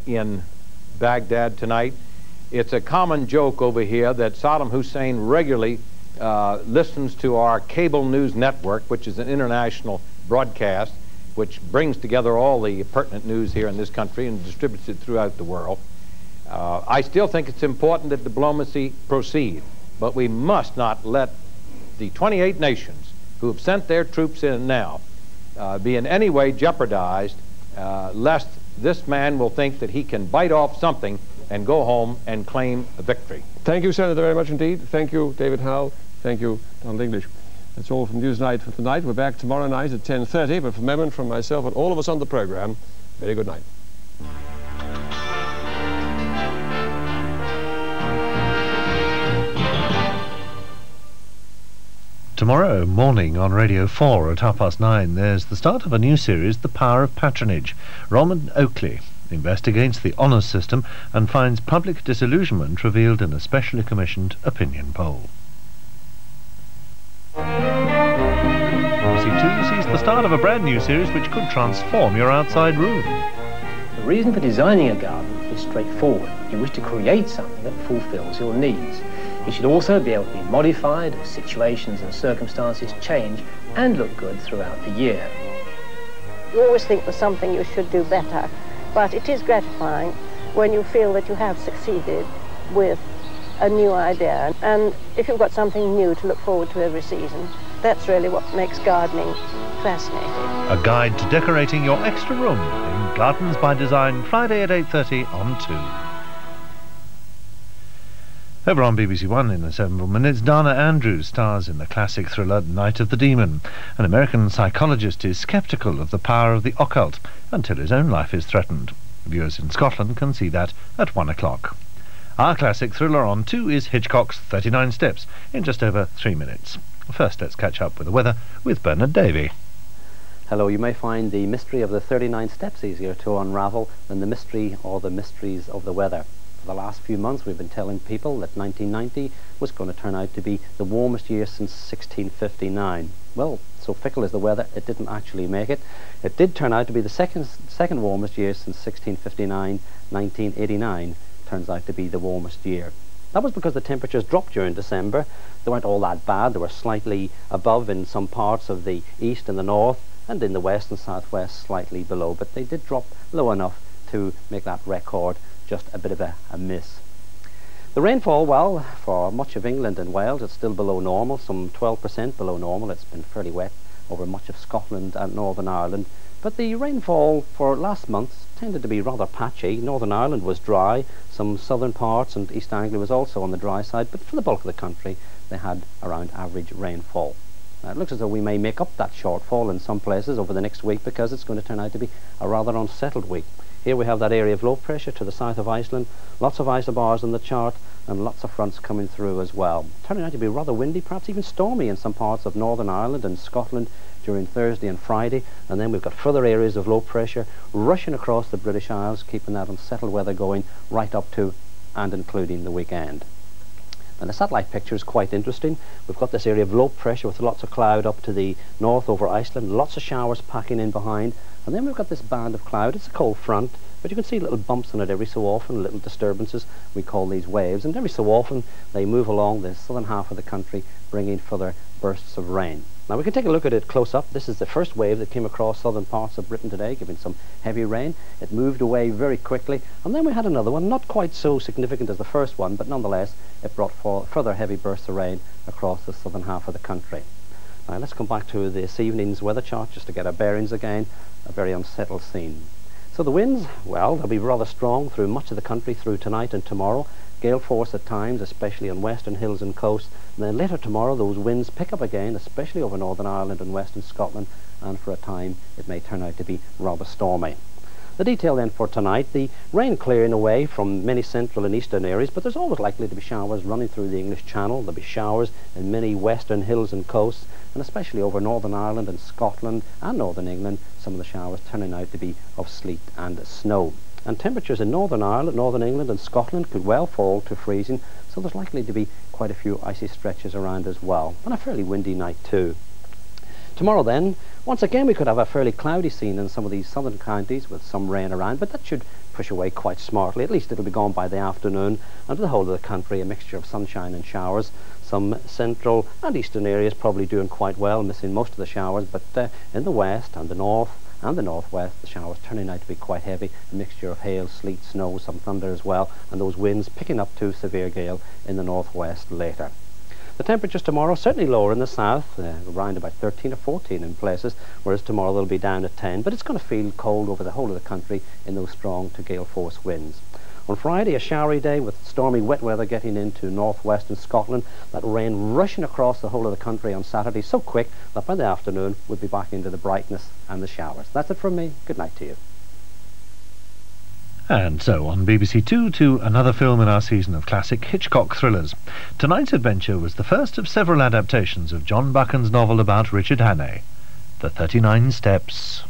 in Baghdad tonight. It's a common joke over here that Saddam Hussein regularly listens to our cable news network, which is an international broadcast, which brings together all the pertinent news here in this country and distributes it throughout the world. I still think it's important that diplomacy proceed, but we must not let the 28 nations who have sent their troops in now be in any way jeopardized, lest this man will think that he can bite off something and go home and claim a victory. Thank you, Senator, very much indeed. Thank you, David Howe. Thank you, Donald English. That's all from Newsnight for tonight. We're back tomorrow night at 10:30, but from Memon, from myself and all of us on the program, very good night. Tomorrow morning on Radio 4 at 9:30, there's the start of a new series, The Power of Patronage. Roman Oakley investigates the honours system and finds public disillusionment revealed in a specially commissioned opinion poll. C2 sees the start of a brand new series which could transform your outside room. The reason for designing a garden is straightforward. You wish to create something that fulfills your needs. It should also be able to be modified as situations and circumstances change and look good throughout the year. You always think there's something you should do better, but it is gratifying when you feel that you have succeeded with a new idea. And if you've got something new to look forward to every season, that's really what makes gardening fascinating. A guide to decorating your extra room in Gardens by Design, Friday at 8:30 on 2. Over on BBC One in several minutes, Dana Andrews stars in the classic thriller Night of the Demon. An American psychologist is sceptical of the power of the occult until his own life is threatened. Viewers in Scotland can see that at 1 o'clock. Our classic thriller on 2 is Hitchcock's 39 Steps in just over 3 minutes. First, let's catch up with the weather with Bernard Davey. Hello, you may find the mystery of the 39 steps easier to unravel than the mystery or the mysteries of the weather. For the last few months we've been telling people that 1990 was going to turn out to be the warmest year since 1659. Well, so fickle is the weather, it didn't actually make it. It did turn out to be the second warmest year since 1659. 1989 turns out to be the warmest year. That was because the temperatures dropped during December. They weren't all that bad. They were slightly above in some parts of the east and the north, and in the west and southwest slightly below, but they did drop low enough to make that record just a bit of a miss. The rainfall, well, for much of England and Wales it's still below normal, some 12% below normal. It's been fairly wet over much of Scotland and Northern Ireland, but the rainfall for last month tended to be rather patchy. Northern Ireland was dry, some southern parts and East Anglia was also on the dry side, but for the bulk of the country they had around average rainfall. Now, it looks as though we may make up that shortfall in some places over the next week because it's going to turn out to be a rather unsettled week. Here we have that area of low pressure to the south of Iceland, lots of isobars in the chart and lots of fronts coming through as well. Turning out to be rather windy, perhaps even stormy in some parts of Northern Ireland and Scotland during Thursday and Friday, and then we've got further areas of low pressure rushing across the British Isles, keeping that unsettled weather going right up to and including the weekend. And the satellite picture is quite interesting. We've got this area of low pressure with lots of cloud up to the north over Iceland, lots of showers packing in behind, and then we've got this band of cloud. It's a cold front, but you can see little bumps on it every so often, little disturbances. We call these waves, and every so often they move along the southern half of the country, bringing further bursts of rain. Now we can take a look at it close up. This is the first wave that came across southern parts of Britain today, giving some heavy rain. It moved away very quickly, and then we had another one, not quite so significant as the first one, but nonetheless it brought further heavy bursts of rain across the southern half of the country. Now let's come back to this evening's weather chart just to get our bearings again. A very unsettled scene. So the winds, well, they'll be rather strong through much of the country through tonight and tomorrow. Gale force at times, especially on western hills and coasts. And then later tomorrow those winds pick up again, especially over Northern Ireland and western Scotland, and for a time it may turn out to be rather stormy. The detail then for tonight, the rain clearing away from many central and eastern areas, but there's always likely to be showers running through the English Channel. There'll be showers in many western hills and coasts, and especially over Northern Ireland and Scotland and Northern England, some of the showers turning out to be of sleet and snow. And temperatures in Northern Ireland, Northern England and Scotland could well fall to freezing, so there's likely to be quite a few icy stretches around as well, and a fairly windy night too. Tomorrow then, once again we could have a fairly cloudy scene in some of these southern counties with some rain around, but that should push away quite smartly. At least it'll be gone by the afternoon, and for the whole of the country a mixture of sunshine and showers. Some central and eastern areas probably doing quite well, missing most of the showers, but in the west and the north and the northwest, the showers turning out to be quite heavy, a mixture of hail, sleet, snow, some thunder as well, and those winds picking up to severe gale in the northwest later. The temperatures tomorrow certainly lower in the south, around about 13 or 14 in places, whereas tomorrow they'll be down at 10, but it's going to feel cold over the whole of the country in those strong to gale force winds. On Friday, a showery day with stormy wet weather getting into northwestern Scotland, that rain rushing across the whole of the country on Saturday so quick that by the afternoon we'll be back into the brightness and the showers. That's it from me. Good night to you. And so on BBC Two to another film in our season of classic Hitchcock thrillers. Tonight's adventure was the first of several adaptations of John Buchan's novel about Richard Hannay, The 39 Steps.